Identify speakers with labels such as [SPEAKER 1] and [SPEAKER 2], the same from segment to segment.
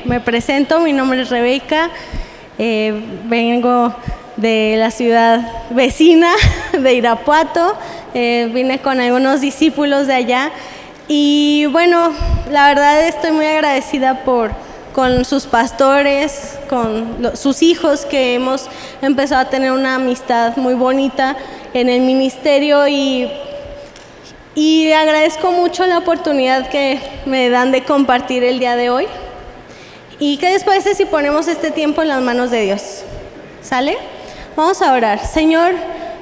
[SPEAKER 1] Me presento, mi nombre es Rebeca, vengo de la ciudad vecina de Irapuato, vine con algunos discípulos de allá y bueno, la verdad estoy muy agradecida con sus pastores, con sus hijos, que hemos empezado a tener una amistad muy bonita en el ministerio y agradezco mucho la oportunidad que me dan de compartir el día de hoy. ¿Y qué les parece si ponemos este tiempo en las manos de Dios? ¿Sale? Vamos a orar. Señor,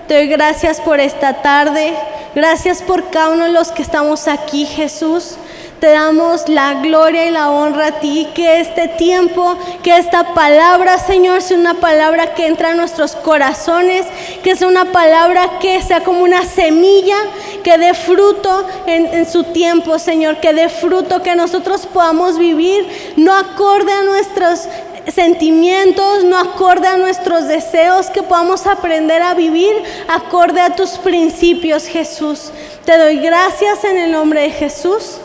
[SPEAKER 1] te doy gracias por esta tarde. Gracias por cada uno de los que estamos aquí, Jesús. Te damos la gloria y la honra a ti, que este tiempo, que esta palabra, Señor, sea una palabra que entra a nuestros corazones, que sea una palabra que sea como una semilla, que dé fruto en su tiempo, Señor, que dé fruto, que nosotros podamos vivir no acorde a nuestros sentimientos, no acorde a nuestros deseos, que podamos aprender a vivir acorde a tus principios, Jesús. Te doy gracias en el nombre de Jesús.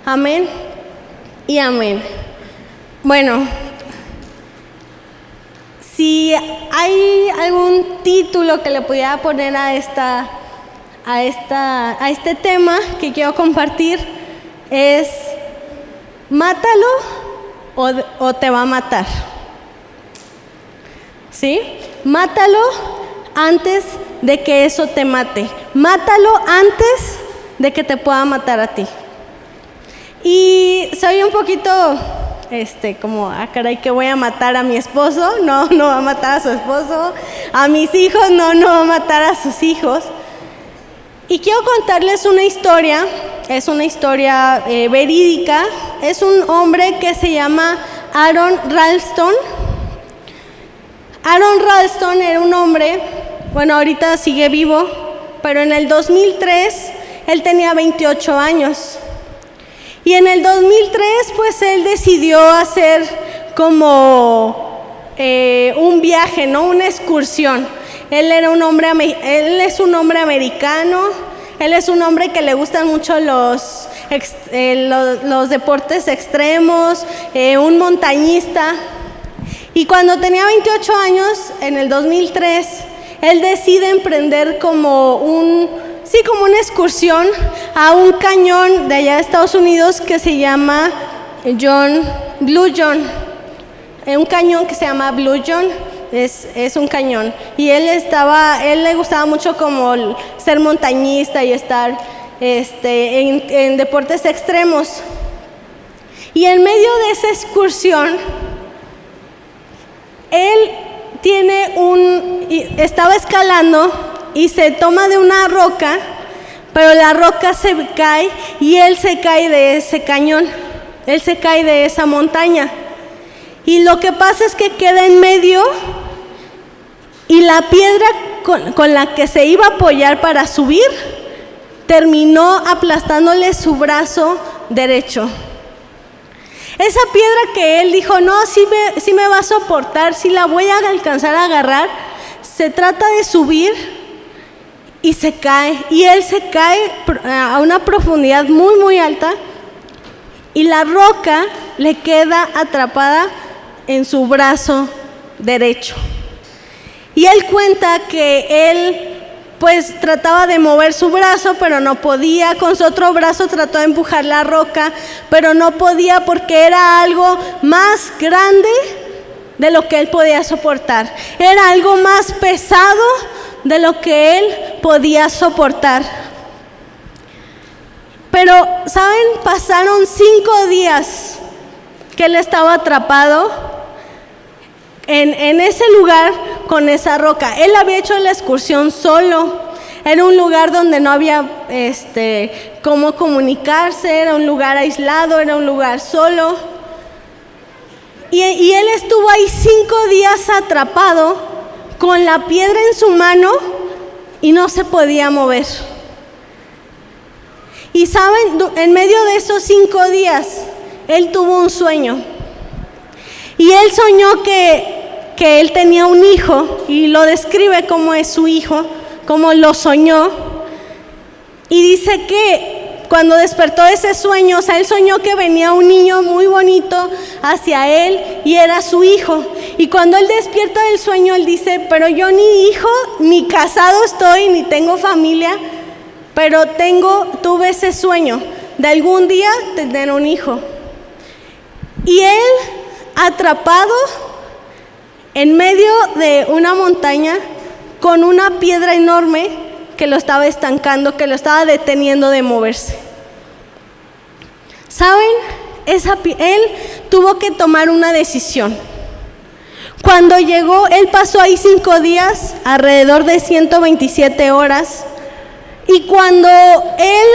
[SPEAKER 1] Amén y amén. Bueno, si hay algún título que le pudiera poner a este tema que quiero compartir, es mátalo o te va a matar. ¿Sí? Mátalo antes de que eso te mate. Mátalo antes de que te pueda matar a ti. Y soy un poquito, como, caray, que voy a matar a mi esposo. No va a matar a su esposo. A mis hijos, no va a matar a sus hijos. Y quiero contarles una historia. Es una historia verídica. Es un hombre que se llama Aron Ralston. Aron Ralston era un hombre, bueno, ahorita sigue vivo, pero en el 2003 él tenía 28 años. Y en el 2003, pues él decidió hacer como un viaje, ¿no? Una excursión. Él es un hombre americano. Él es un hombre que le gustan mucho los deportes extremos, un montañista. Y cuando tenía 28 años, en el 2003, él decide emprender como una excursión a un cañón de allá de Estados Unidos que se llama Blue John. Un cañón que se llama Blue John, es un cañón. Y él le gustaba mucho como ser montañista y estar en deportes extremos. Y en medio de esa excursión, él estaba escalando y se toma de una roca, pero la roca se cae y él se cae de ese cañón, él se cae de esa montaña. Y lo que pasa es que queda en medio y la piedra con la que se iba a apoyar para subir terminó aplastándole su brazo derecho. Esa piedra que él dijo, no, sí me va a soportar, sí la voy a alcanzar a agarrar, se trata de subir y se cae. Y él se cae a una profundidad muy, muy alta y la roca le queda atrapada en su brazo derecho. Y él cuenta que él pues trataba de mover su brazo, pero no podía. Con su otro brazo trató de empujar la roca, pero no podía porque era algo más grande de lo que él podía soportar. Era algo más pesado de lo que él podía soportar. Pero, ¿saben? Pasaron 5 días que él estaba atrapado en ese lugar con esa roca. Él había hecho la excursión solo. Era un lugar donde no había cómo comunicarse, era un lugar aislado, era un lugar solo. Y él estuvo ahí 5 días atrapado con la piedra en su mano y no se podía mover. Y saben, en medio de esos 5 días, él tuvo un sueño. Y él soñó que él tenía un hijo y lo describe como es su hijo, como lo soñó. Y dice que cuando despertó de ese sueño, o sea, él soñó que venía un niño muy bonito hacia él y era su hijo. Y cuando él despierta del sueño, él dice, pero yo ni hijo, ni casado estoy, ni tengo familia, pero tuve ese sueño de algún día tener un hijo. Y él, atrapado en medio de una montaña, con una piedra enorme que lo estaba estancando, que lo estaba deteniendo de moverse. ¿Saben? Él tuvo que tomar una decisión. Cuando llegó, él pasó ahí 5 días, alrededor de 127 horas, y cuando él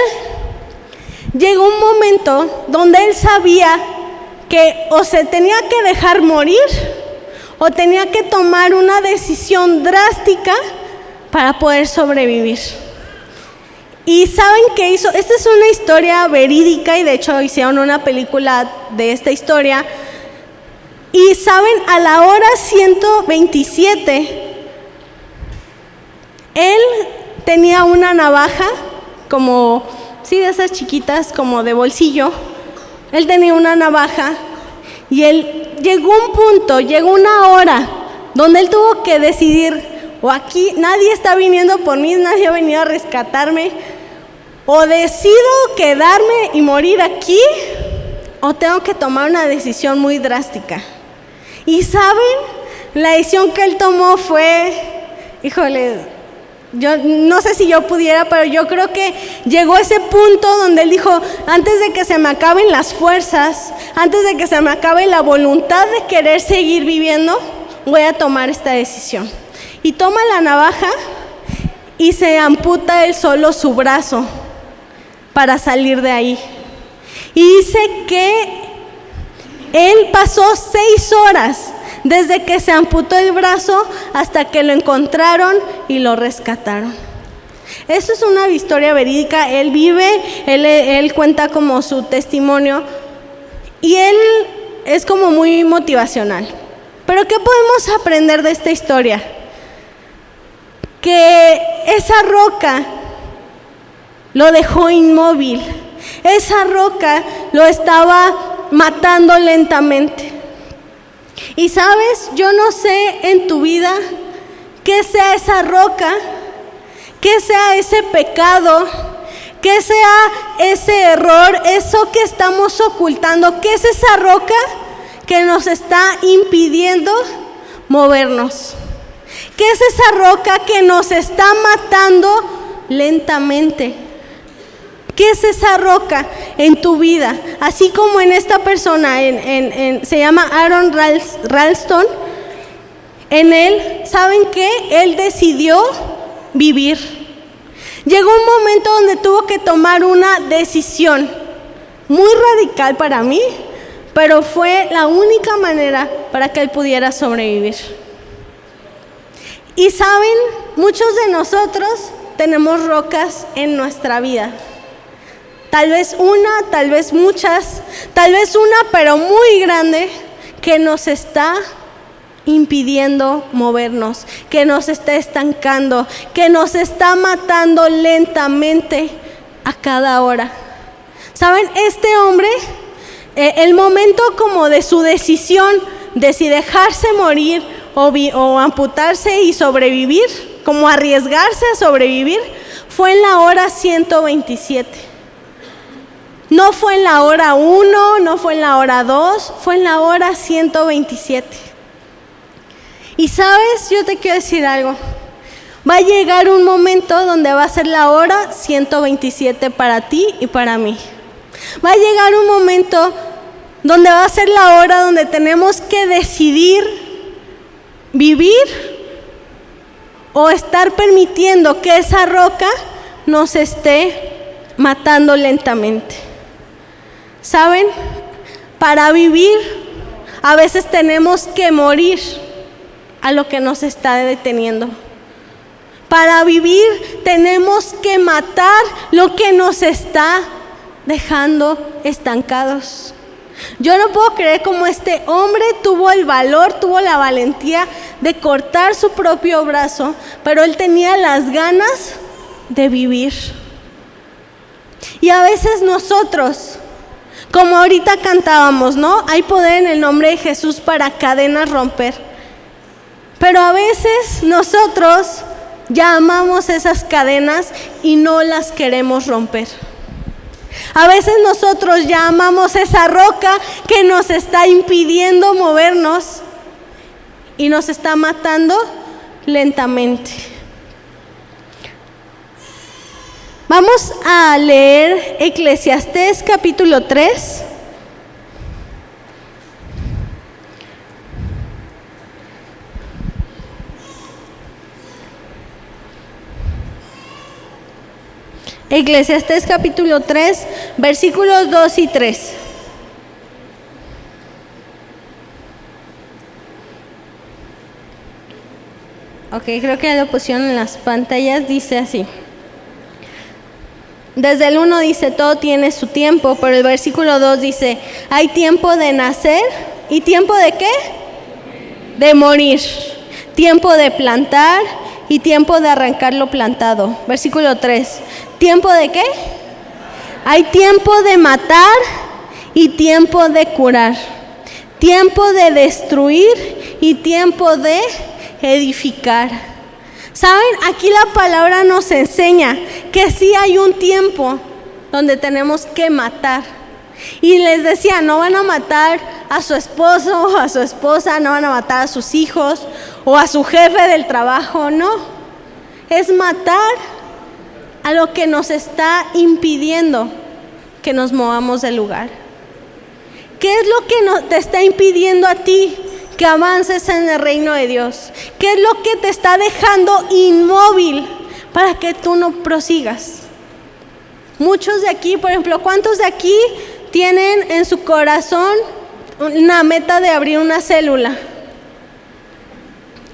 [SPEAKER 1] llegó un momento donde él sabía que o se tenía que dejar morir o tenía que tomar una decisión drástica para poder sobrevivir. ¿Y saben qué hizo? Esta es una historia verídica y de hecho hicieron una película de esta historia. Y saben, a la hora 127, él tenía una navaja, como, sí, de esas chiquitas, como de bolsillo. Él tenía una navaja y él llegó una hora donde él tuvo que decidir, o aquí nadie está viniendo por mí, nadie ha venido a rescatarme, o decido quedarme y morir aquí, o tengo que tomar una decisión muy drástica. Y ¿saben? La decisión que él tomó fue, híjole, yo no sé si yo pudiera, pero yo creo que llegó ese punto donde él dijo, antes de que se me acaben las fuerzas, antes de que se me acabe la voluntad de querer seguir viviendo, voy a tomar esta decisión. Y toma la navaja y se amputa él solo su brazo para salir de ahí. Y dice que él pasó 6 horas desde que se amputó el brazo hasta que lo encontraron y lo rescataron. Eso es una historia verídica. Él vive, él cuenta como su testimonio y él es como muy motivacional. Pero ¿qué podemos aprender de esta historia? Que esa roca lo dejó inmóvil. Esa roca lo estaba matando lentamente. Y sabes, yo no sé en tu vida qué sea esa roca, qué sea ese pecado, qué sea ese error, eso que estamos ocultando, qué es esa roca que nos está impidiendo movernos. ¿Qué es esa roca que nos está matando lentamente? ¿Qué es esa roca en tu vida? Así como en esta persona, se llama Aaron Ralston, en él, ¿saben qué? Él decidió vivir. Llegó un momento donde tuvo que tomar una decisión muy radical para mí, pero fue la única manera para que él pudiera sobrevivir. Y saben, muchos de nosotros tenemos rocas en nuestra vida. Tal vez una, tal vez muchas, tal vez una, pero muy grande, que nos está impidiendo movernos, que nos está estancando, que nos está matando lentamente a cada hora. ¿Saben? Este hombre, el momento como de su decisión de si dejarse morir o amputarse y sobrevivir, como arriesgarse a sobrevivir, fue en la hora 127. No fue en la hora 1, no fue en la hora 2, fue en la hora 127. Y sabes, yo te quiero decir algo. Va a llegar un momento donde va a ser la hora 127 para ti y para mí. Va a llegar un momento donde va a ser la hora donde tenemos que decidir vivir o estar permitiendo que esa roca nos esté matando lentamente. ¿Saben? Para vivir a veces tenemos que morir a lo que nos está deteniendo. Para vivir tenemos que matar lo que nos está dejando estancados. Yo no puedo creer cómo este hombre tuvo el valor, tuvo la valentía de cortar su propio brazo, pero él tenía las ganas de vivir. Y a veces nosotros, como ahorita cantábamos, ¿no? Hay poder en el nombre de Jesús para cadenas romper. Pero a veces nosotros ya amamos esas cadenas y no las queremos romper. A veces nosotros ya amamos esa roca que nos está impidiendo movernos y nos está matando lentamente. Vamos a leer Eclesiastés capítulo 3. Eclesiastés capítulo 3, versículos 2 y 3. Ok, creo que ya lo pusieron en las pantallas, dice así. Desde el 1 dice, todo tiene su tiempo, pero el versículo 2 dice, hay tiempo de nacer, ¿y tiempo de qué? De morir. Tiempo de plantar y tiempo de arrancar lo plantado. Versículo 3, ¿tiempo de qué? Hay tiempo de matar y tiempo de curar. Tiempo de destruir y tiempo de edificar. ¿Saben? Aquí la palabra nos enseña que sí hay un tiempo donde tenemos que matar. Y les decía, no van a matar a su esposo o a su esposa, no van a matar a sus hijos o a su jefe del trabajo, no. Es matar a lo que nos está impidiendo que nos movamos del lugar. ¿Qué es lo que te está impidiendo a ti que avances en el reino de Dios? ¿Qué es lo que te está dejando inmóvil para que tú no prosigas? Muchos de aquí, por ejemplo, ¿cuántos de aquí tienen en su corazón una meta de abrir una célula?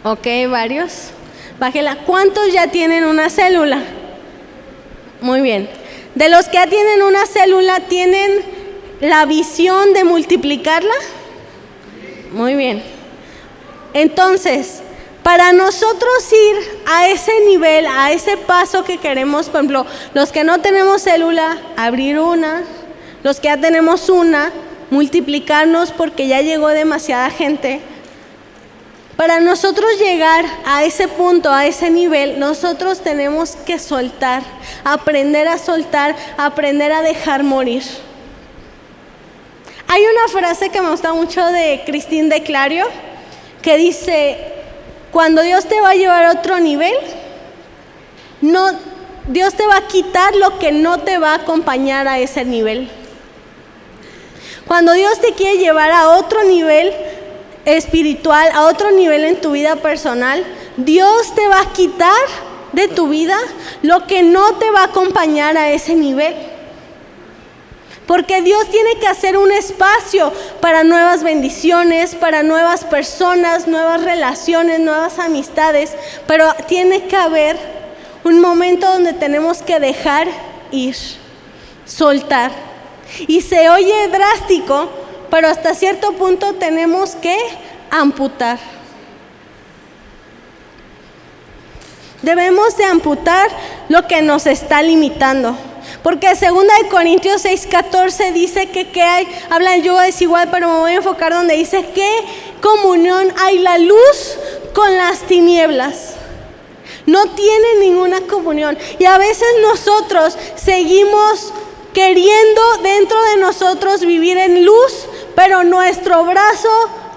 [SPEAKER 1] Ok, varios. Bájela. ¿Cuántos ya tienen una célula? Muy bien. De los que ya tienen una célula, ¿tienen la visión de multiplicarla? Muy bien. Entonces, para nosotros ir a ese nivel, a ese paso que queremos, por ejemplo, los que no tenemos célula, abrir una, los que ya tenemos una, multiplicarnos porque ya llegó demasiada gente. Para nosotros llegar a ese punto, a ese nivel, nosotros tenemos que soltar, aprender a dejar morir. Hay una frase que me gusta mucho de Christine de Clario, que dice, cuando Dios te va a llevar a otro nivel, Dios te va a quitar lo que no te va a acompañar a ese nivel. Cuando Dios te quiere llevar a otro nivel espiritual, a otro nivel en tu vida personal, Dios te va a quitar de tu vida lo que no te va a acompañar a ese nivel. Porque Dios tiene que hacer un espacio para nuevas bendiciones, para nuevas personas, nuevas relaciones, nuevas amistades. Pero tiene que haber un momento donde tenemos que dejar ir, soltar. Y se oye drástico, pero hasta cierto punto tenemos que amputar. Debemos de amputar lo que nos está limitando. Porque 2 Corintios 6:14 dice que hay, habla de yugo desigual, pero me voy a enfocar donde dice que comunión hay la luz con las tinieblas. No tiene ninguna comunión. Y a veces nosotros seguimos queriendo dentro de nosotros vivir en luz, pero nuestro brazo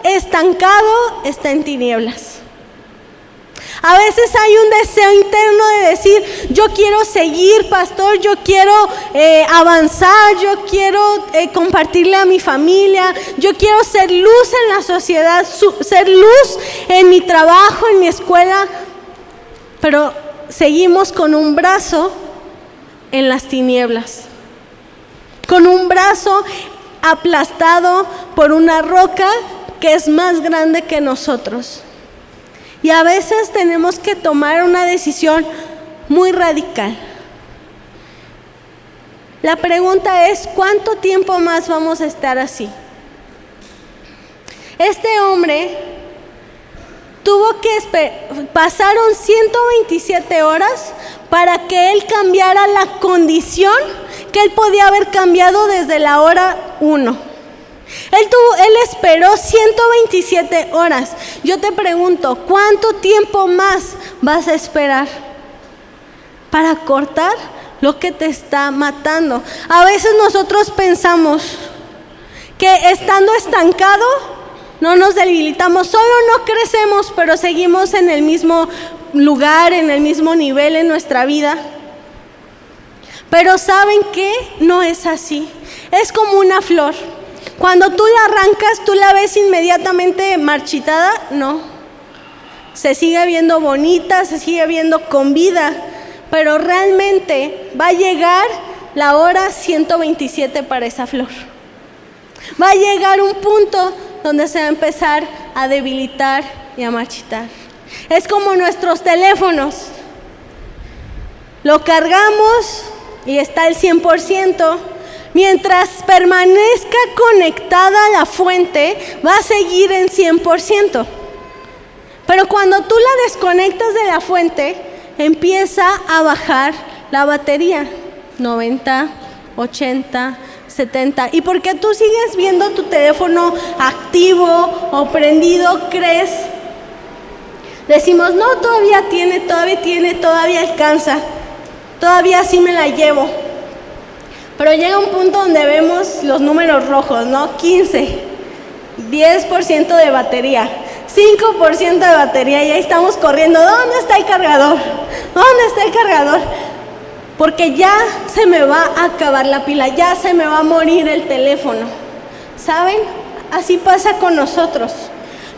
[SPEAKER 1] estancado está en tinieblas. A veces hay un deseo interno de decir, yo quiero seguir, pastor, yo quiero avanzar, yo quiero compartirle a mi familia, yo quiero ser luz en la sociedad, ser luz en mi trabajo, en mi escuela, pero seguimos con un brazo en las tinieblas, con un brazo aplastado por una roca que es más grande que nosotros. Y a veces tenemos que tomar una decisión muy radical. La pregunta es, ¿cuánto tiempo más vamos a estar así? Este hombre tuvo que pasaron 127 horas para que él cambiara la condición que él podía haber cambiado desde la hora 1. Él esperó 127 horas. Yo te pregunto, ¿cuánto tiempo más vas a esperar para cortar lo que te está matando? A veces nosotros pensamos que estando estancado no nos debilitamos, solo no crecemos, pero seguimos en el mismo lugar, en el mismo nivel en nuestra vida. Pero ¿saben qué? No es así. Es como una flor. Cuando tú la arrancas, ¿tú la ves inmediatamente marchitada? No. Se sigue viendo bonita, se sigue viendo con vida, pero realmente va a llegar la hora 127 para esa flor. Va a llegar un punto donde se va a empezar a debilitar y a marchitar. Es como nuestros teléfonos. Lo cargamos y está al 100%. Mientras permanezca conectada a la fuente, va a seguir en 100%. Pero cuando tú la desconectas de la fuente, empieza a bajar la batería. 90, 80, 70. ¿Y porque tú sigues viendo tu teléfono activo o prendido, crees? Decimos, no, todavía alcanza, todavía sí me la llevo. Pero llega un punto donde vemos los números rojos, ¿no? 15, 10% de batería, 5% de batería, y ahí estamos corriendo. ¿Dónde está el cargador? ¿Dónde está el cargador? Porque ya se me va a acabar la pila, ya se me va a morir el teléfono. ¿Saben? Así pasa con nosotros.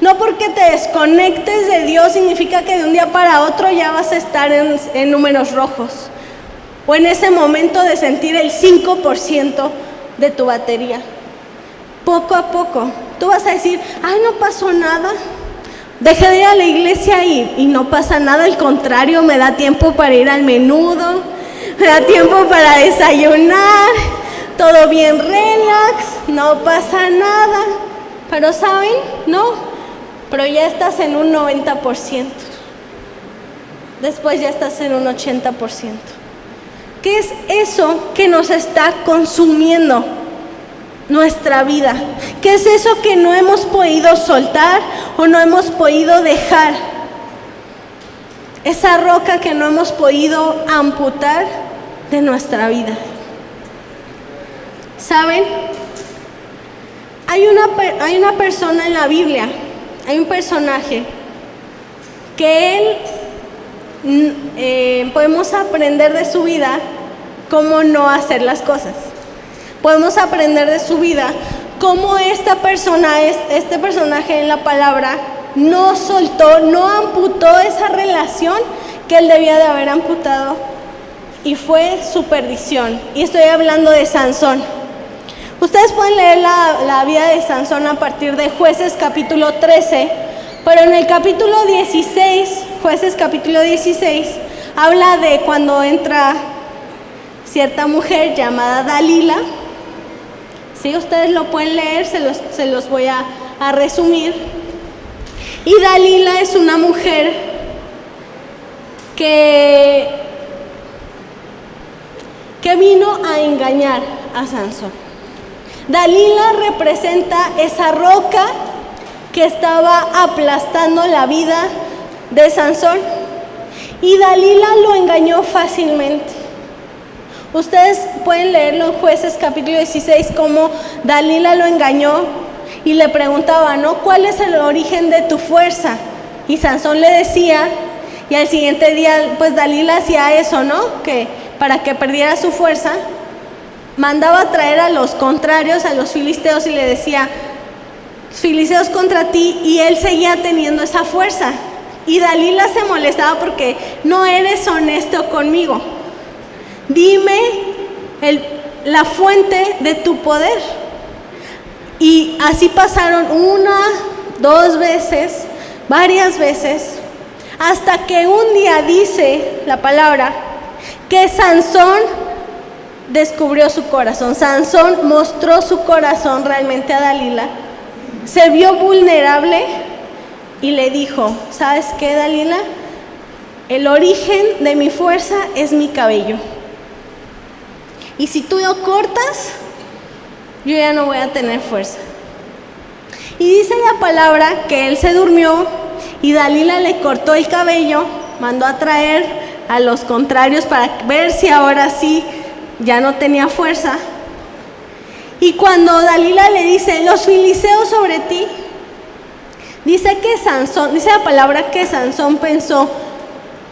[SPEAKER 1] No porque te desconectes de Dios significa que de un día para otro ya vas a estar en números rojos. O en ese momento de sentir el 5% de tu batería. Poco a poco. Tú vas a decir, ay, no pasó nada. Dejé de ir a la iglesia y no pasa nada. Al contrario, me da tiempo para ir al menudo. Me da tiempo para desayunar. Todo bien relax. No pasa nada. Pero ¿saben? No. Pero ya estás en un 90%. Después ya estás en un 80%. ¿Qué es eso que nos está consumiendo nuestra vida? ¿Qué es eso que no hemos podido soltar o no hemos podido dejar? Esa roca que no hemos podido amputar de nuestra vida. ¿Saben? Hay una persona en la Biblia, hay un personaje que él podemos aprender de su vida cómo no hacer las cosas. Podemos aprender de su vida cómo este personaje en la palabra no soltó, no amputó esa relación que él debía de haber amputado, y fue su perdición. Y estoy hablando de Sansón. Ustedes pueden leer la vida de Sansón a partir de Jueces capítulo 13, pero en el capítulo 16, Jueces capítulo 16, habla de cuando entra cierta mujer llamada Dalila. Si ustedes lo pueden leer, se los voy a resumir. Y Dalila es una mujer que vino a engañar a Sansón. Dalila representa esa roca que estaba aplastando la vida de Sansón, y Dalila lo engañó fácilmente. Ustedes pueden leerlo en Jueces capítulo 16, cómo Dalila lo engañó y le preguntaba, ¿no? ¿Cuál es el origen de tu fuerza? Y Sansón le decía, y al siguiente día, pues Dalila hacía eso, ¿no? Que para que perdiera su fuerza, mandaba a traer a los contrarios, a los filisteos, y le decía, filisteos contra ti, y él seguía teniendo esa fuerza. Y Dalila se molestaba porque no eres honesto conmigo. Dime la fuente de tu poder. Y así pasaron 1, 2 veces, varias veces, hasta que un día dice la palabra que Sansón descubrió su corazón. Sansón mostró su corazón realmente a Dalila. Se vio vulnerable y le dijo, ¿sabes qué, Dalila? El origen de mi fuerza es mi cabello. Y si tú lo cortas, yo ya no voy a tener fuerza. Y dice la palabra que él se durmió y Dalila le cortó el cabello, mandó a traer a los contrarios para ver si ahora sí ya no tenía fuerza. Y cuando Dalila le dice, los filisteos sobre ti, dice la palabra que Sansón pensó,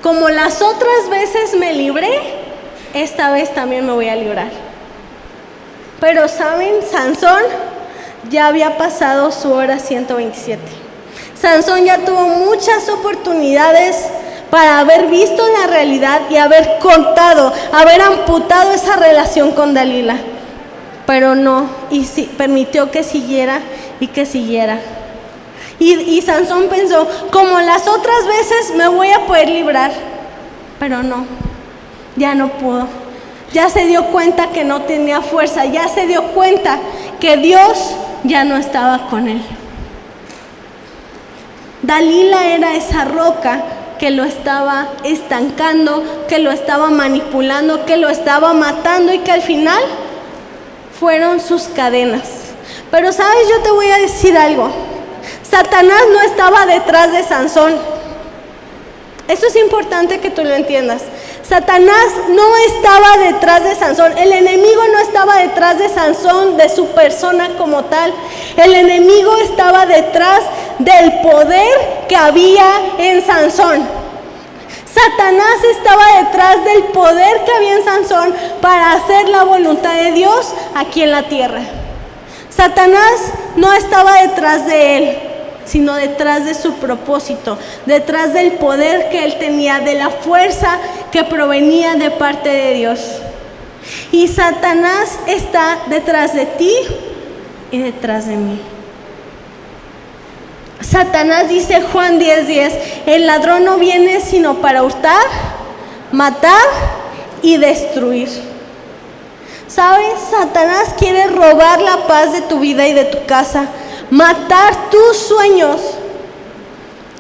[SPEAKER 1] como las otras veces me libré, esta vez también me voy a librar. Pero saben, Sansón ya había pasado su hora 127. Sansón ya tuvo muchas oportunidades para haber visto la realidad y haber cortado, haber amputado esa relación con Dalila. Pero no, y sí, permitió que siguiera y que siguiera. Y Sansón pensó, como las otras veces me voy a poder librar. Pero no, ya no pudo. Ya se dio cuenta que no tenía fuerza, ya se dio cuenta que Dios ya no estaba con él. Dalila era esa roca que lo estaba estancando, que lo estaba manipulando, que lo estaba matando y que al final fueron sus cadenas. Pero sabes, yo te voy a decir algo. Satanás no estaba detrás de Sansón. Eso es importante que tú lo entiendas. Satanás no estaba detrás de Sansón. El enemigo no estaba detrás de Sansón, de su persona como tal. El enemigo estaba detrás del poder que había en Sansón. Satanás estaba detrás del poder que había en Sansón para hacer la voluntad de Dios aquí en la tierra. Satanás no estaba detrás de él, sino detrás de su propósito, detrás del poder que él tenía, de la fuerza que provenía de parte de Dios. Y Satanás está detrás de ti y detrás de mí. Satanás dice Juan 10:10, el ladrón no viene sino para hurtar, matar y destruir. ¿Sabes? Satanás quiere robar la paz de tu vida y de tu casa, matar tus sueños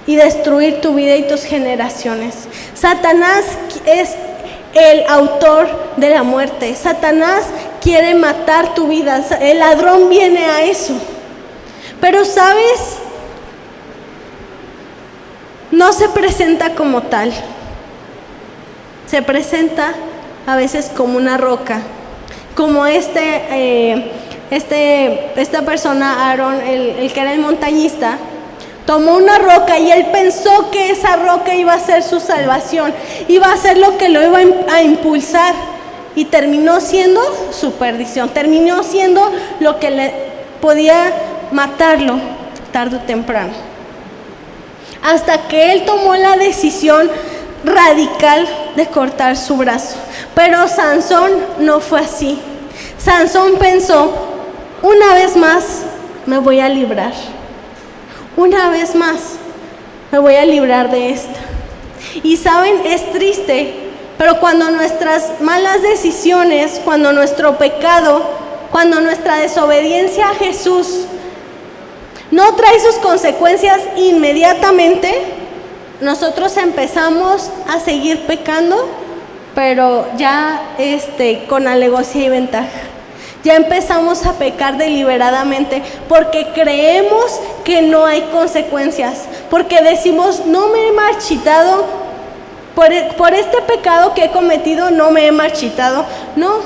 [SPEAKER 1] y destruir tu vida y tus generaciones. Satanás es el autor de la muerte. Satanás quiere matar tu vida. El ladrón viene a eso. Pero ¿sabes? No se presenta como tal. Se presenta a veces como una roca. Como esta persona, Aarón, el que era el montañista, tomó una roca y él pensó que esa roca iba a ser su salvación, iba a ser lo que lo iba a impulsar, y terminó siendo su perdición, terminó siendo lo que le podía matarlo tarde o temprano. Hasta que él tomó la decisión radical de cortar su brazo. Pero Sansón no fue así. Sansón pensó, una vez más me voy a librar. Una vez más me voy a librar de esta. Y saben, es triste, pero cuando nuestras malas decisiones, cuando nuestro pecado, cuando nuestra desobediencia a Jesús no trae sus consecuencias inmediatamente, nosotros empezamos a seguir pecando, pero ya con alevosía y ventaja. Ya empezamos a pecar deliberadamente porque creemos que no hay consecuencias, porque decimos, no me he marchitado, por este pecado que he cometido no me he marchitado. No,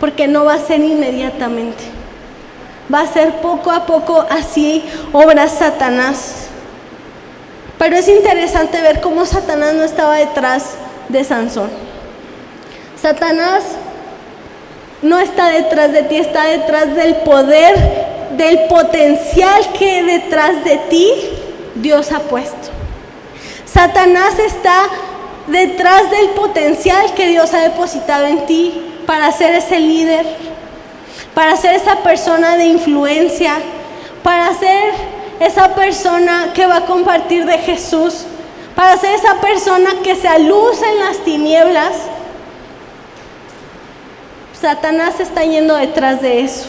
[SPEAKER 1] porque no va a ser inmediatamente. Va a ser poco a poco, así obra Satanás. Pero es interesante ver cómo Satanás no estaba detrás de Sansón. Satanás no está detrás de ti, está detrás del poder, del potencial que detrás de ti Dios ha puesto. Satanás está detrás del potencial que Dios ha depositado en ti para ser ese líder, para ser esa persona de influencia, para ser esa persona que va a compartir de Jesús, para ser esa persona que sea luz en las tinieblas. Satanás está yendo detrás de eso.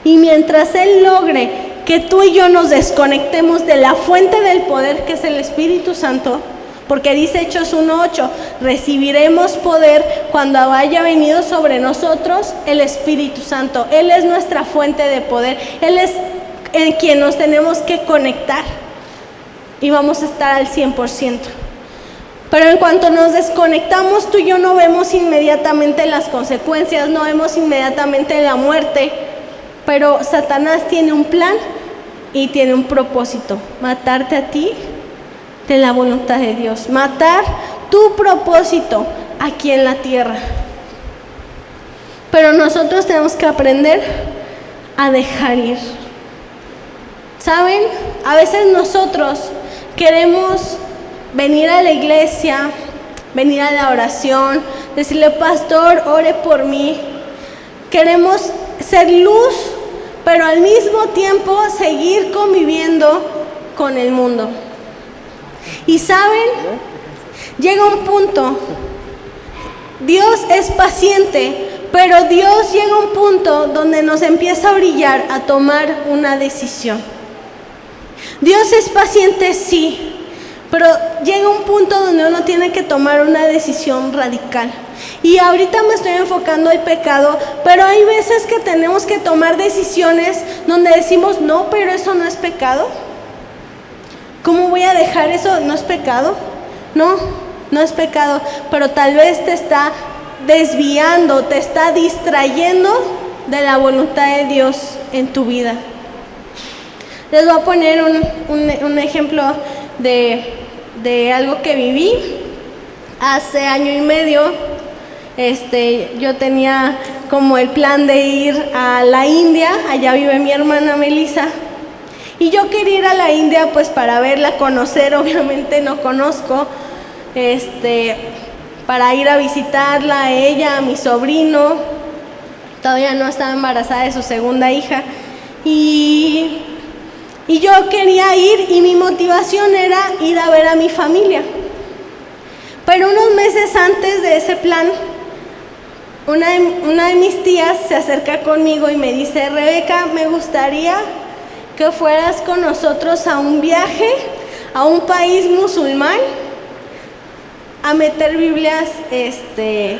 [SPEAKER 1] Y mientras él logre que tú y yo nos desconectemos de la fuente del poder que es el Espíritu Santo, Porque dice Hechos 1:8, recibiremos poder cuando haya venido sobre nosotros el Espíritu Santo. Él es nuestra fuente de poder. Él es en quien nos tenemos que conectar y vamos a estar al 100%. Pero en cuanto nos desconectamos, tú y yo no vemos inmediatamente las consecuencias, no vemos inmediatamente la muerte. Pero Satanás tiene un plan y tiene un propósito: matarte a ti de la voluntad de Dios, matar tu propósito aquí en la tierra. Pero nosotros tenemos que aprender a dejar ir. ¿Saben? A veces nosotros queremos venir a la iglesia, venir a la oración, decirle: pastor, ore por mí. Queremos ser luz, pero al mismo tiempo seguir conviviendo con el mundo. Y ¿saben? Llega un punto, Dios es paciente, pero Dios llega a un punto donde nos empieza a brillar a tomar una decisión. Dios es paciente, sí, pero llega un punto donde uno tiene que tomar una decisión radical. Y ahorita me estoy enfocando al pecado, pero hay veces que tenemos que tomar decisiones donde decimos: no, pero eso no es pecado. ¿Cómo voy a dejar eso? ¿No es pecado? No, no es pecado, pero tal vez te está desviando, te está distrayendo de la voluntad de Dios en tu vida. Les voy a poner un ejemplo de algo que viví hace año y medio. Yo tenía como el plan de ir a la India, allá vive mi hermana Melissa, y yo quería ir a la India pues para verla, conocer, obviamente no conozco, para ir a visitarla, a ella, a mi sobrino, todavía no estaba embarazada de su segunda hija, y yo quería ir, y mi motivación era ir a ver a mi familia. Pero unos meses antes de ese plan, una de mis tías se acerca conmigo y me dice: Rebeca, me gustaría que fueras con nosotros a un viaje a un país musulmán a meter Biblias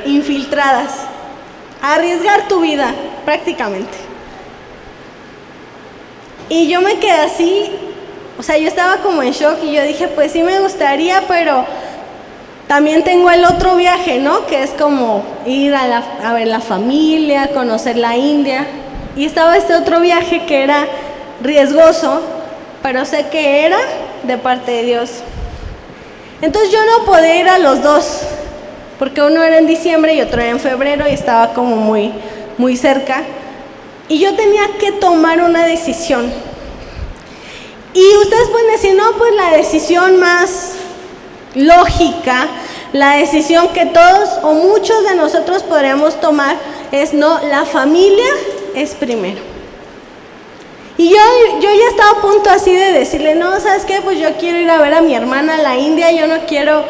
[SPEAKER 1] infiltradas, a arriesgar tu vida prácticamente. Y yo me quedé así, o sea, yo estaba como en shock y yo dije: pues sí me gustaría, pero también tengo el otro viaje, ¿no? Que es como ir a ver la familia, conocer la India. Y estaba este otro viaje que era riesgoso, pero sé que era de parte de Dios. Entonces yo no podía ir a los dos, porque uno era en diciembre y otro era en febrero y estaba como muy, muy cerca. Y yo tenía que tomar una decisión. Y ustedes pueden decir: no, pues la decisión más lógica, la decisión que todos o muchos de nosotros podríamos tomar es: no, la familia es primero. Y yo ya estaba a punto así de decirle: no, ¿sabes qué? Pues yo quiero ir a ver a mi hermana a la India, yo no quiero,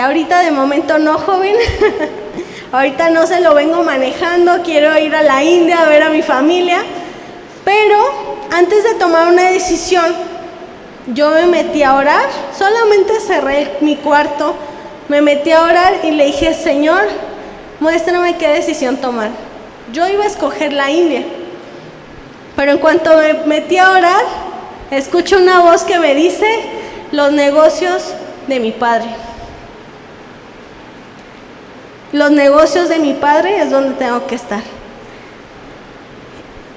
[SPEAKER 1] ahorita de momento no, joven, ahorita no se lo vengo manejando, quiero ir a la India a ver a mi familia. Pero antes de tomar una decisión, yo me metí a orar, solamente cerré mi cuarto, me metí a orar y le dije: Señor, muéstrame qué decisión tomar. Yo iba a escoger la India, pero en cuanto me metí a orar, escucho una voz que me dice: los negocios de mi padre. Los negocios de mi padre es donde tengo que estar.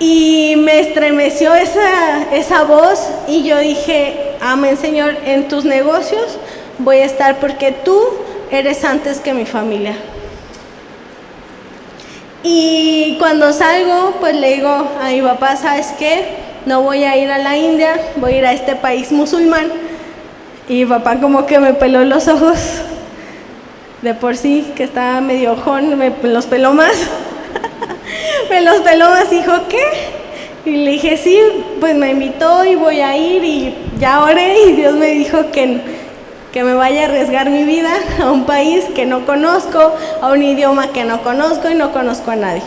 [SPEAKER 1] Y me estremeció esa voz y yo dije: amén, Señor, en tus negocios voy a estar, porque tú eres antes que mi familia. Y cuando salgo, pues le digo a mi papá: ¿sabes qué? No voy a ir a la India, voy a ir a este país musulmán. Y mi papá como que me peló los ojos, de por sí que estaba medio ojón, me los peló más. Me los peló más, dijo: ¿qué? Y le dije: sí, pues me invitó y voy a ir, y ya oré y Dios me dijo que me vaya a arriesgar mi vida a un país que no conozco, a un idioma que no conozco y no conozco a nadie.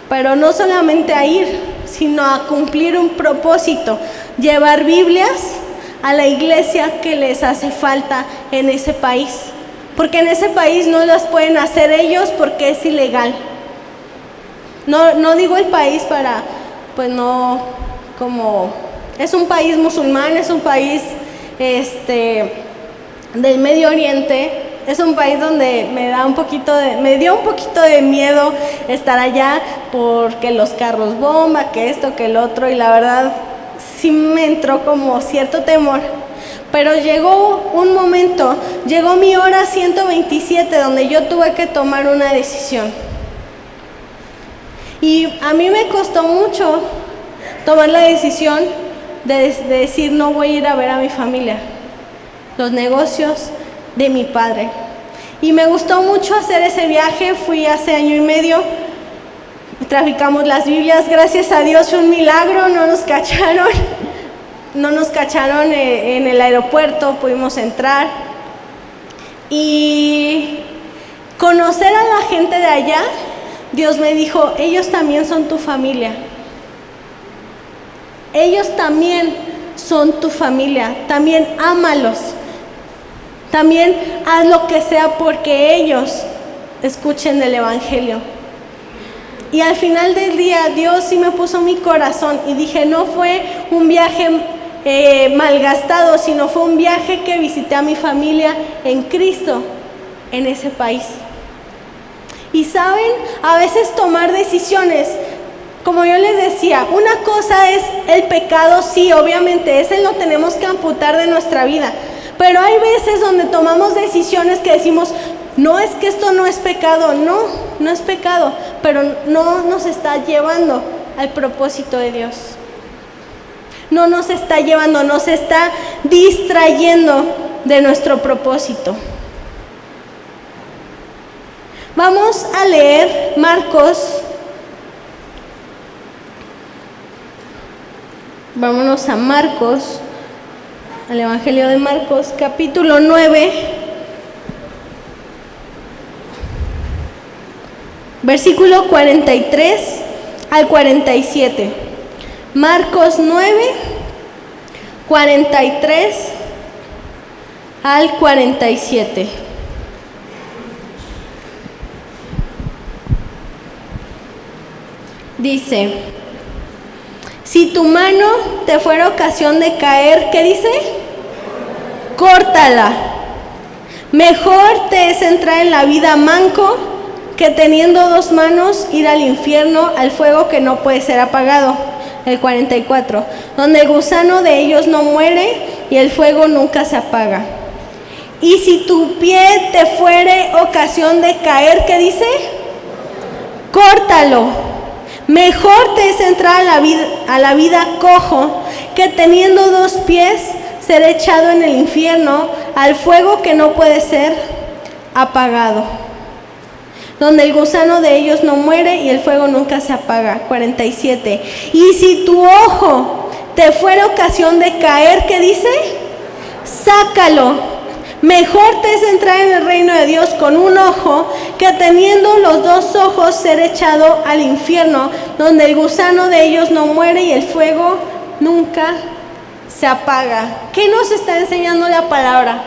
[SPEAKER 1] Pero no solamente a ir, sino a cumplir un propósito: llevar Biblias a la iglesia que les hace falta en ese país. Porque en ese país no las pueden hacer ellos porque es ilegal. No digo el país para, pues no, como, es un país musulmán, es un país del Medio Oriente. Es un país donde me dio un poquito de miedo estar allá porque los carros bomba, que esto, que el otro, y la verdad sí me entró como cierto temor. Pero llegó un momento, llegó mi hora 127 donde yo tuve que tomar una decisión. Y a mí me costó mucho tomar la decisión de decir no voy a ir a ver a mi familia, los negocios de mi padre. Y me gustó mucho hacer ese viaje. Fui hace 1 año y medio, traficamos las Biblias, gracias a Dios fue un milagro, no nos cacharon en el aeropuerto, pudimos entrar y conocer a la gente de allá. Dios me dijo, ellos también son tu familia, ellos también son tu familia, también ámalos. También haz lo que sea porque ellos escuchen el Evangelio. Y al final del día, Dios sí me puso mi corazón y dije, no fue un viaje malgastado, sino fue un viaje que visité a mi familia en Cristo, en ese país. Y saben, a veces tomar decisiones, como yo les decía, una cosa es el pecado, sí, obviamente, ese lo tenemos que amputar de nuestra vida. Pero hay veces donde tomamos decisiones que decimos, no, es que esto no es pecado. No es pecado, pero no nos está llevando al propósito de Dios. No nos está llevando, nos está distrayendo de nuestro propósito. Vamos a leer Marcos. Vámonos a Marcos. Al Evangelio de Marcos, capítulo 9, versículo 43 al 47. Marcos 9, 43 al 47. Dice, si tu mano te fuera ocasión de caer, ¿qué dice? Córtala. Mejor te es entrar en la vida manco que teniendo 2 manos ir al infierno, al fuego que no puede ser apagado. El 44, donde el gusano de ellos no muere y el fuego nunca se apaga. Y si tu pie te fuere ocasión de caer, ¿qué dice? Córtalo. Mejor te es entrar a la vida cojo que teniendo 2 pies ser echado en el infierno, al fuego que no puede ser apagado, donde el gusano de ellos no muere y el fuego nunca se apaga. 47. Y si tu ojo te fuera ocasión de caer, ¿qué dice? Sácalo. Mejor te es entrar en el reino de Dios con un ojo que teniendo los 2 ojos ser echado al infierno, donde el gusano de ellos no muere y el fuego nunca se apaga. ¿Qué nos está enseñando la palabra?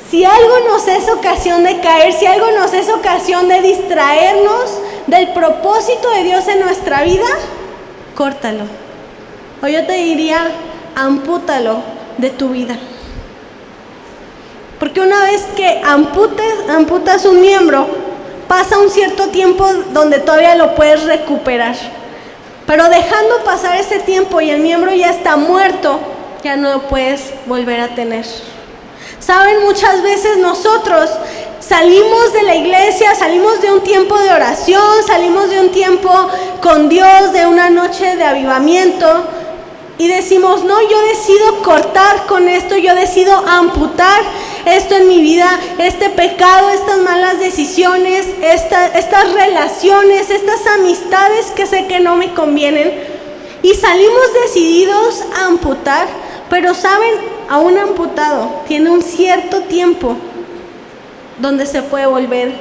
[SPEAKER 1] Si algo nos es ocasión de caer, si algo nos es ocasión de distraernos del propósito de Dios en nuestra vida, córtalo. O yo te diría, ampútalo de tu vida. Porque una vez que amputas un miembro, pasa un cierto tiempo donde todavía lo puedes recuperar. Pero dejando pasar ese tiempo y el miembro ya está muerto, ya no lo puedes volver a tener. Saben, muchas veces nosotros salimos de la iglesia, salimos de un tiempo de oración, salimos de un tiempo con Dios, de una noche de avivamiento, y decimos, no, yo decido cortar con esto, yo decido amputar esto en mi vida, este pecado, estas malas decisiones, estas relaciones, estas amistades que sé que no me convienen, y salimos decididos a amputar. Pero saben, a un amputado tiene un cierto tiempo donde se puede volver,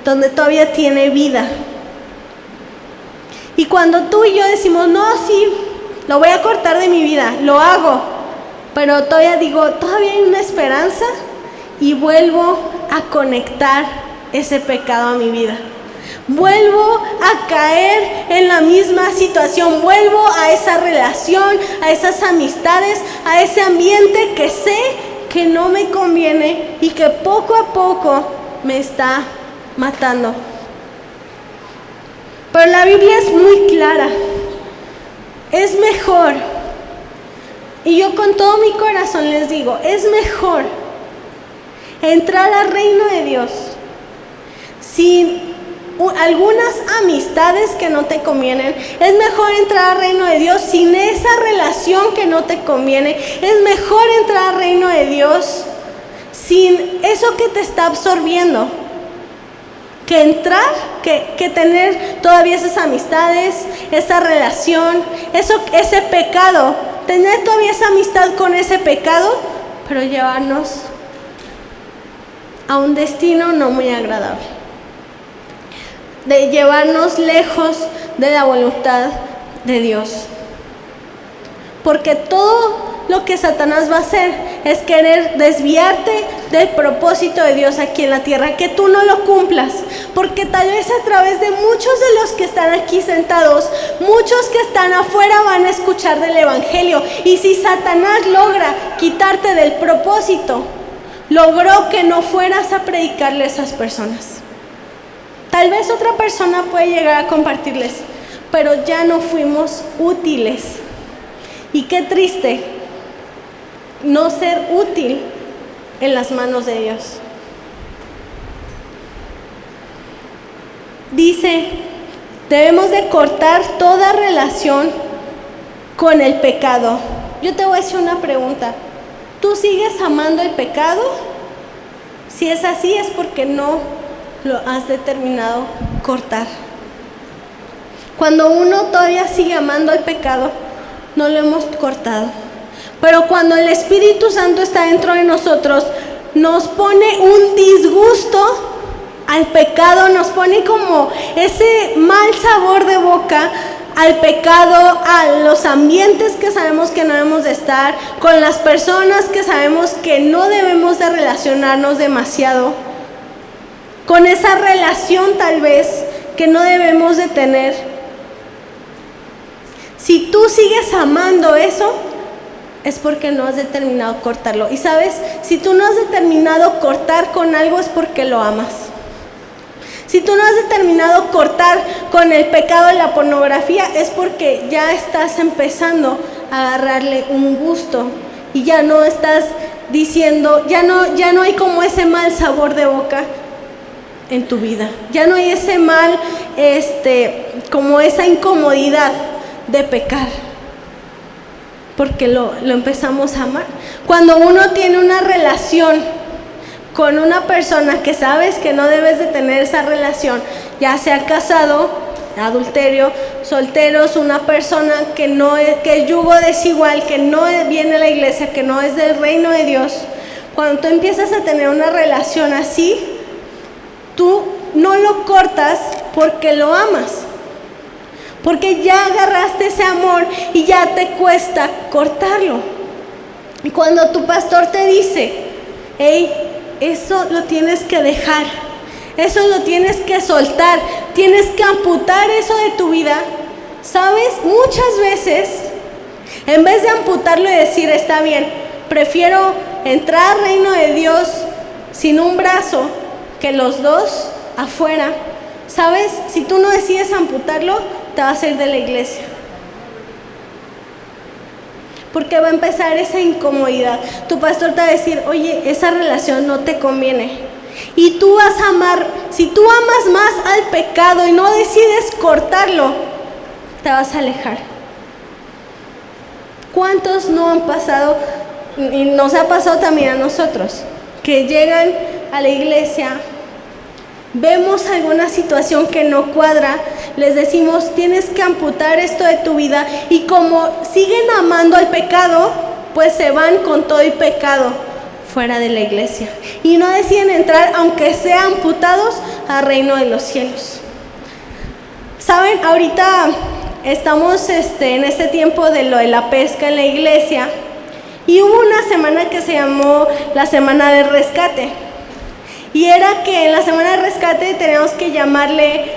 [SPEAKER 1] donde todavía tiene vida. Y cuando tú y yo decimos, no, sí, lo voy a cortar de mi vida, lo hago, pero todavía digo, todavía hay una esperanza, y vuelvo a conectar ese pecado a mi vida. Vuelvo a caer en la misma situación, vuelvo a esa relación, a esas amistades, a ese ambiente que sé que no me conviene y que poco a poco me está matando. Pero la Biblia es muy clara. Es mejor, y yo con todo mi corazón les digo, es mejor entrar al reino de Dios sin algunas amistades que no te convienen. Es mejor entrar al reino de Dios sin esa relación que no te conviene. Es mejor entrar al reino de Dios sin eso que te está absorbiendo, que entrar, que tener todavía esas amistades, esa relación, ese pecado, tener todavía esa amistad con ese pecado, pero llevarnos a un destino no muy agradable, de llevarnos lejos de la voluntad de Dios. Porque todo lo que Satanás va a hacer es querer desviarte del propósito de Dios aquí en la tierra, que tú no lo cumplas. Porque tal vez a través de muchos de los que están aquí sentados, muchos que están afuera van a escuchar del evangelio. Y si Satanás logra quitarte del propósito, logró que no fueras a predicarle a esas personas. Tal vez otra persona puede llegar a compartirles, pero ya no fuimos útiles. Y qué triste no ser útil en las manos de Dios. Dice, debemos de cortar toda relación con el pecado. Yo te voy a hacer una pregunta. ¿Tú sigues amando el pecado? Si es así, es porque no lo has determinado cortar. Cuando uno todavía sigue amando el pecado, no lo hemos cortado. Pero cuando el Espíritu Santo está dentro de nosotros, nos pone un disgusto al pecado, nos pone como ese mal sabor de boca al pecado, a los ambientes que sabemos que no debemos de estar, con las personas que sabemos que no debemos de relacionarnos demasiado, con esa relación tal vez que no debemos de tener. Si tú sigues amando eso, es porque no has determinado cortarlo. Y sabes, si tú no has determinado cortar con algo, es porque lo amas. Si tú no has determinado cortar con el pecado de la pornografía, es porque ya estás empezando a agarrarle un gusto y ya no estás diciendo, ya no hay como ese mal sabor de boca en tu vida. Ya no hay ese mal, como esa incomodidad de pecar, porque lo empezamos a amar. Cuando uno tiene una relación con una persona que sabes que no debes de tener esa relación, ya sea casado, adulterio, solteros, una persona que es yugo desigual, que no viene a la iglesia, que no es del reino de Dios, cuando tú empiezas a tener una relación así, tú no lo cortas porque lo amas, porque ya agarraste ese amor y ya te cuesta cortarlo. Y cuando tu pastor te dice, hey, eso lo tienes que dejar, eso lo tienes que soltar, tienes que amputar eso de tu vida, ¿sabes? Muchas veces, en vez de amputarlo y decir, está bien, prefiero entrar al reino de Dios sin un brazo que los dos afuera, ¿sabes? Si tú no decides amputarlo, te vas a ir de la iglesia, porque va a empezar esa incomodidad. Tu pastor te va a decir, oye, esa relación no te conviene, y tú vas a amar. Si tú amas más al pecado y no decides cortarlo, te vas a alejar. ¿Cuántos no han pasado, y nos ha pasado también a nosotros, que llegan a la iglesia, vemos alguna situación que no cuadra, les decimos, tienes que amputar esto de tu vida, y como siguen amando al pecado, pues se van con todo y pecado fuera de la iglesia y no deciden entrar, aunque sean amputados, al reino de los cielos. Saben, ahorita estamos en este tiempo de lo de la pesca en la iglesia, Y hubo una semana que se llamó la Semana de Rescate. Y era que en la Semana de Rescate teníamos que llamarle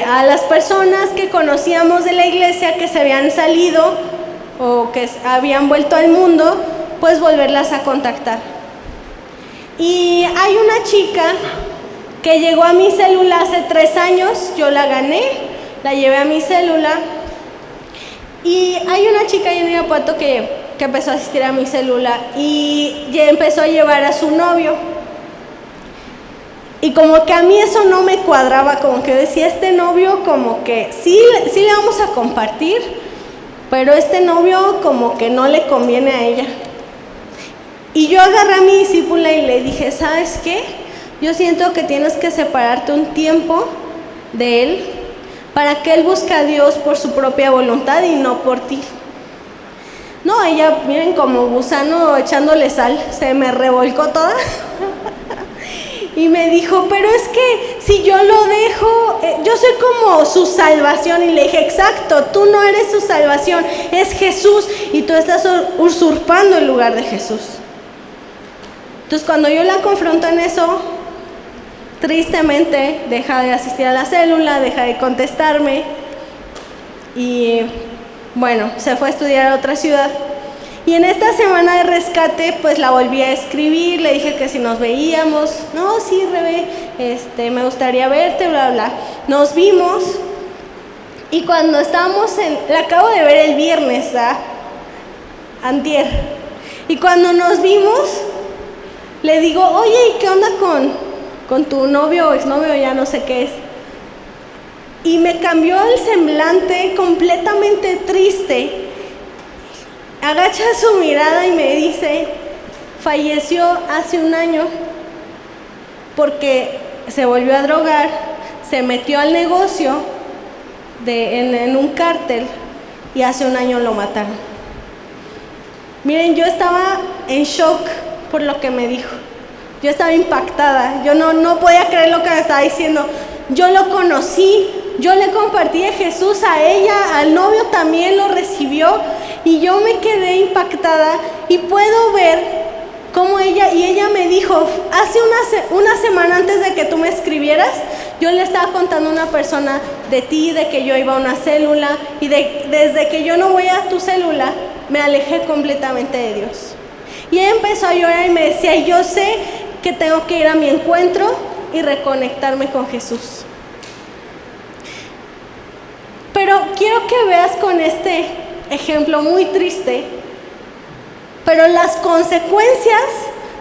[SPEAKER 1] a las personas que conocíamos de la iglesia que se habían salido o que habían vuelto al mundo, pues volverlas a contactar. Y hay una chica que llegó a mi célula hace 3 años, yo la gané, la llevé a mi célula. Y hay una chica ahí en Irapuato que empezó a asistir a mi célula y ya empezó a llevar a su novio. Y como que a mí eso no me cuadraba, como que decía, este novio como que sí le vamos a compartir, pero este novio como que no le conviene a ella. Y yo agarré a mi discípula y le dije, ¿sabes qué? Yo siento que tienes que separarte un tiempo de él para que él busque a Dios por su propia voluntad y no por ti. No, ella, miren, como gusano echándole sal, se me revolcó toda. Y me dijo, pero es que si yo lo dejo, yo soy como su salvación. Y le dije, exacto, tú no eres su salvación, es Jesús. Y tú estás usurpando el lugar de Jesús. Entonces cuando yo la confronto en eso, tristemente deja de asistir a la célula, deja de contestarme. Y bueno, se fue a estudiar a otra ciudad. Y en esta semana de rescate, pues la volví a escribir, le dije que si nos veíamos. No, sí, Rebe, me gustaría verte, bla, bla. Nos vimos y cuando estábamos la acabo de ver el viernes, antier. Y cuando nos vimos, le digo, oye, ¿y qué onda con tu novio o exnovio? Ya no sé qué es. Y me cambió el semblante completamente triste. Agacha su mirada y me dice, falleció hace 1 año porque se volvió a drogar, se metió al negocio en un cártel y hace 1 año lo mataron. Miren, yo estaba en shock por lo que me dijo. Yo estaba impactada, yo no podía creer lo que me estaba diciendo. Yo lo conocí, yo le compartí a Jesús a ella, al novio también lo recibió y yo me quedé impactada y puedo ver cómo ella me dijo, hace una semana antes de que tú me escribieras, yo le estaba contando a una persona de ti, de que yo iba a una célula y desde que yo no voy a tu célula, me alejé completamente de Dios. Y ella empezó a llorar y me decía, yo sé que tengo que ir a mi encuentro y reconectarme con Jesús. Pero quiero que veas con este ejemplo muy triste, pero las consecuencias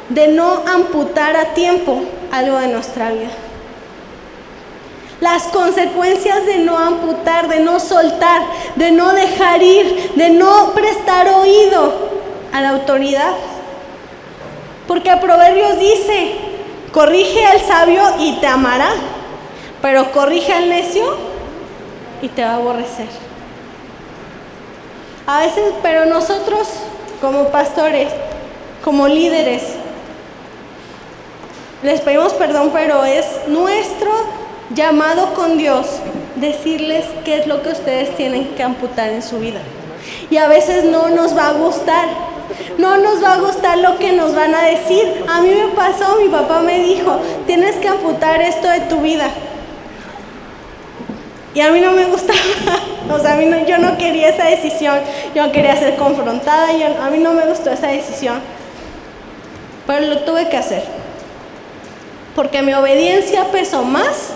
[SPEAKER 1] de no amputar a tiempo algo de nuestra vida. Las consecuencias de no amputar, de no soltar, de no dejar ir, de no prestar oído a la autoridad. Porque Proverbios dice, corrige al sabio y te amará, pero corrige al necio y te va a aborrecer. A veces, pero nosotros como pastores, como líderes, les pedimos perdón, pero es nuestro llamado con Dios decirles qué es lo que ustedes tienen que amputar en su vida. Y a veces no nos va a gustar. No nos va a gustar lo que nos van a decir. A mí me pasó, mi papá me dijo, tienes que amputar esto de tu vida. Y a mí no me gustaba, o sea, yo no quería esa decisión, yo no quería ser confrontada, a mí no me gustó esa decisión. Pero lo tuve que hacer, porque mi obediencia pesó más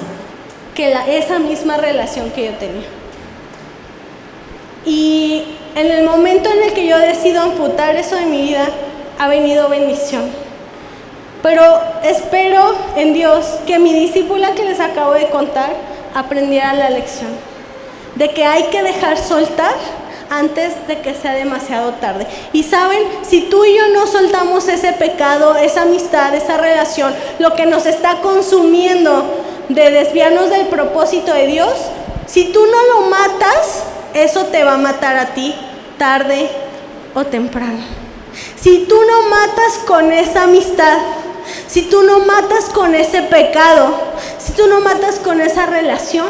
[SPEAKER 1] que esa misma relación que yo tenía. Y en el momento en el que yo decido amputar eso de mi vida, ha venido bendición. Pero espero en Dios que mi discípula que les acabo de contar aprendiera la lección de que hay que dejar soltar antes de que sea demasiado tarde. Y saben, si tú y yo no soltamos ese pecado, esa amistad, esa relación, lo que nos está consumiendo de desviarnos del propósito de Dios, si tú no lo matas, eso te va a matar a ti tarde o temprano. Si tú no matas con esa amistad, si tú no matas con ese pecado, si tú no matas con esa relación,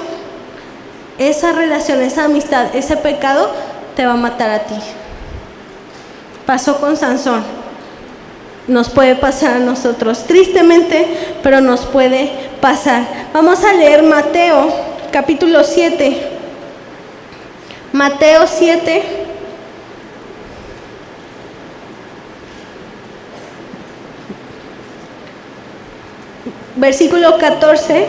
[SPEAKER 1] esa amistad, ese pecado te va a matar a ti. pasó con Sansón, nos puede pasar a nosotros, tristemente, pero nos puede pasar. Vamos a leer Mateo, capítulo 7. Mateo 7. Versículo 14.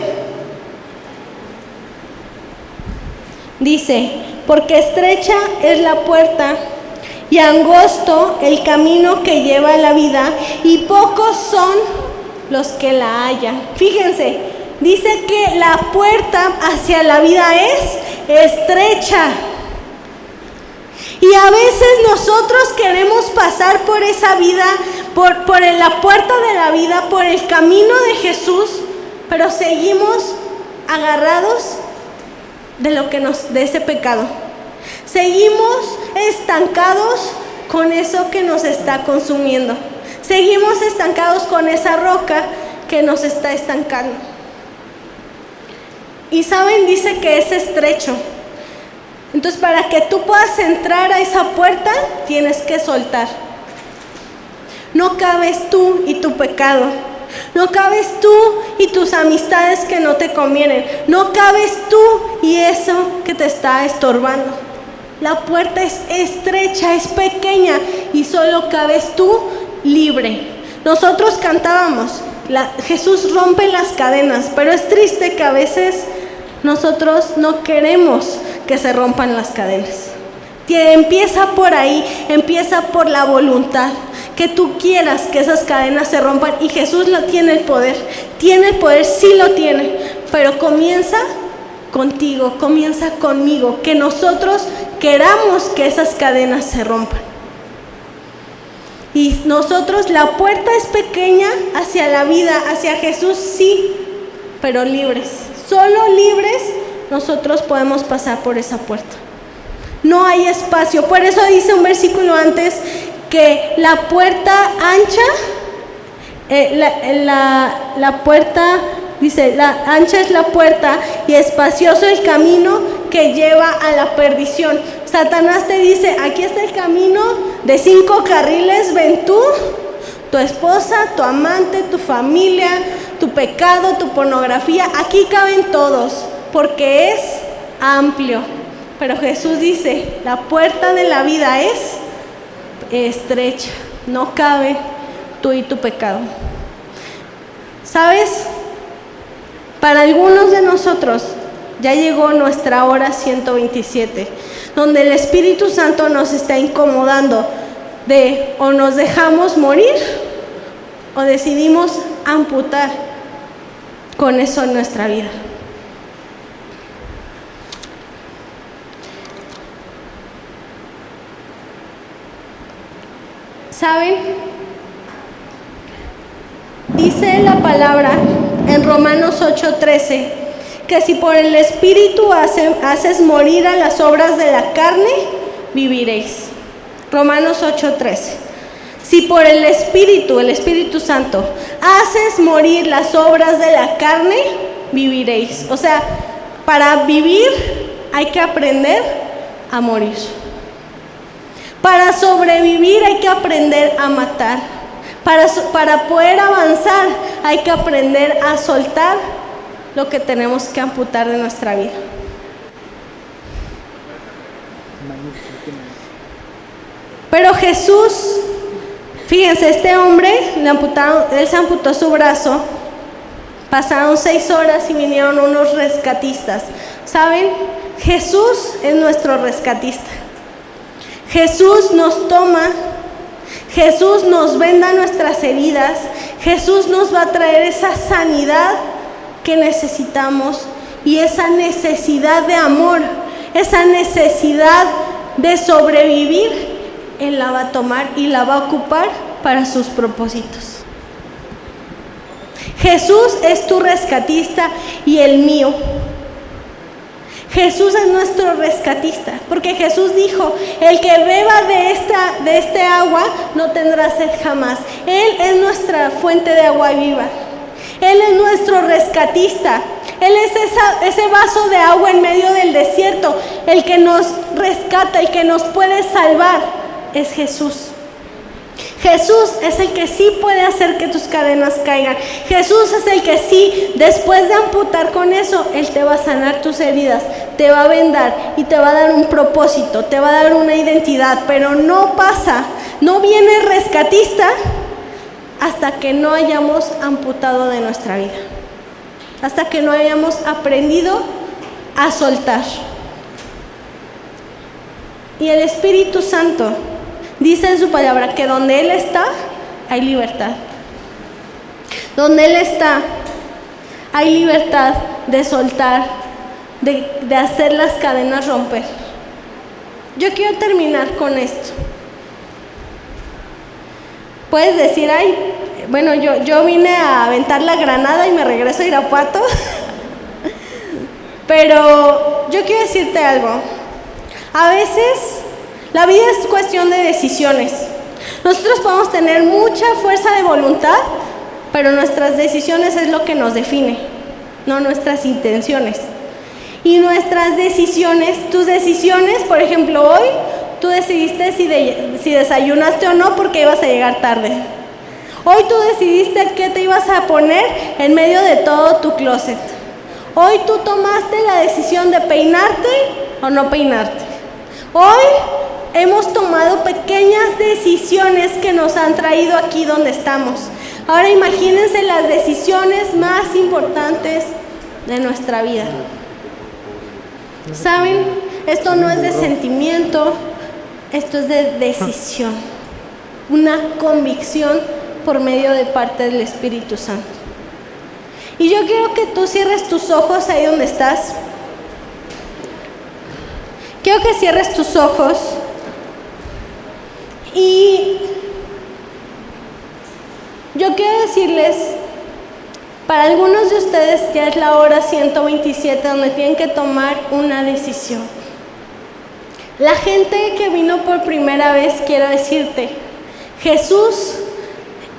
[SPEAKER 1] Dice: porque estrecha es la puerta y angosto el camino que lleva a la vida, y pocos son los que la hallan. Fíjense, dice que la puerta hacia la vida es estrecha. Y a veces nosotros queremos pasar por esa vida, por la puerta de la vida, por el camino de Jesús, pero seguimos agarrados de ese pecado. Seguimos estancados con eso que nos está consumiendo. Seguimos estancados con esa roca que nos está estancando. Y saben, dice que es estrecho. Entonces, para que tú puedas entrar a esa puerta, tienes que soltar. No cabes tú y tu pecado. No cabes tú y tus amistades que no te convienen. No cabes tú y eso que te está estorbando. La puerta es estrecha, es pequeña y solo cabes tú libre. Nosotros cantábamos, Jesús rompe las cadenas, pero es triste que a veces nosotros no queremos que se rompan las cadenas. Empieza por ahí, empieza por la voluntad, que tú quieras que esas cadenas se rompan, y Jesús tiene el poder, sí lo tiene, pero comienza contigo, comienza conmigo, que nosotros queramos que esas cadenas se rompan. Y nosotros, la puerta es pequeña hacia la vida, hacia Jesús, sí, pero libres, solo libres nosotros podemos pasar por esa puerta. No hay espacio. Por eso dice un versículo antes que la puerta ancha, la puerta, dice, la ancha es la puerta y espacioso el camino que lleva a la perdición. Satanás te dice, aquí está el camino de 5 carriles, ven tú, tu esposa, tu amante, tu familia, tu pecado, tu pornografía, aquí caben todos, porque es amplio. Pero Jesús dice, la puerta de la vida es estrecha, no cabe tú y tu pecado. ¿Sabes? Para algunos de nosotros ya llegó nuestra hora 127, donde el Espíritu Santo nos está incomodando de o nos dejamos morir o decidimos amputar con eso en nuestra vida. ¿Saben? Dice la palabra en Romanos 8:13 que si por el Espíritu haces morir a las obras de la carne, viviréis. Romanos 8:13. Si por el Espíritu Santo, haces morir las obras de la carne, viviréis. O sea, para vivir hay que aprender a morir. Para sobrevivir hay que aprender a matar. Para poder avanzar hay que aprender a soltar lo que tenemos que amputar de nuestra vida. Pero Jesús, fíjense, este hombre, él se amputó su brazo, pasaron 6 horas y vinieron unos rescatistas. ¿Saben? Jesús es nuestro rescatista. Jesús nos toma, Jesús nos venda nuestras heridas, Jesús nos va a traer esa sanidad que necesitamos y esa necesidad de amor, esa necesidad de sobrevivir, Él la va a tomar y la va a ocupar para sus propósitos. Jesús es tu rescatista y el mío. Jesús es nuestro rescatista, porque Jesús dijo, el que beba de este agua no tendrá sed jamás. Él es nuestra fuente de agua viva. Él es nuestro rescatista. Él es ese vaso de agua en medio del desierto. El que nos rescata, el que nos puede salvar, es Jesús. Jesús es el que sí puede hacer que tus cadenas caigan. Jesús es el que sí, después de amputar con eso, Él te va a sanar tus heridas, te va a vendar y te va a dar un propósito, te va a dar una identidad. Pero no pasa, no viene el rescatista hasta que no hayamos amputado de nuestra vida, hasta que no hayamos aprendido a soltar. Y el Espíritu Santo dice en su palabra que donde Él está, hay libertad. Donde Él está, hay libertad de soltar, de hacer las cadenas romper. Yo quiero terminar con esto. Puedes decir, ay, bueno, yo vine a aventar la granada y me regreso a Irapuato. Pero yo quiero decirte algo. A veces la vida es cuestión de decisiones. Nosotros podemos tener mucha fuerza de voluntad, pero nuestras decisiones es lo que nos define, no nuestras intenciones. Y nuestras decisiones, tus decisiones, por ejemplo, hoy tú decidiste si desayunaste o no porque ibas a llegar tarde. Hoy tú decidiste qué te ibas a poner en medio de todo tu closet. Hoy tú tomaste la decisión de peinarte o no peinarte. Hoy hemos tomado pequeñas decisiones que nos han traído aquí donde estamos. Ahora imagínense las decisiones más importantes de nuestra vida. ¿Saben? Esto no es de sentimiento, esto es de decisión. Una convicción por medio de parte del Espíritu Santo. Y yo quiero que tú cierres tus ojos ahí donde estás. Quiero que cierres tus ojos y yo quiero decirles, para algunos de ustedes ya es la hora 127 donde tienen que tomar una decisión. La gente que vino por primera vez, quiero decirte, Jesús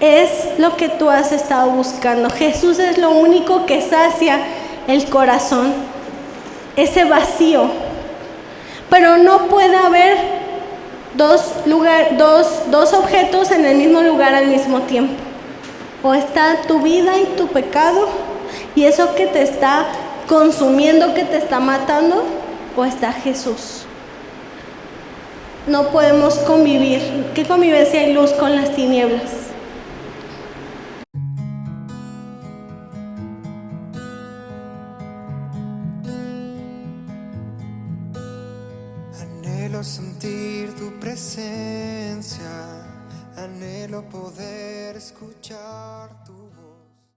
[SPEAKER 1] es lo que tú has estado buscando. Jesús es lo único que sacia el corazón, ese vacío. Pero no puede haber dos objetos en el mismo lugar al mismo tiempo. O está tu vida y tu pecado, y eso que te está consumiendo, que te está matando, o está Jesús. No podemos convivir. ¿Qué convivencia hay luz con las tinieblas?
[SPEAKER 2] Anhelo sentir tu presencia, anhelo poder escuchar tu voz.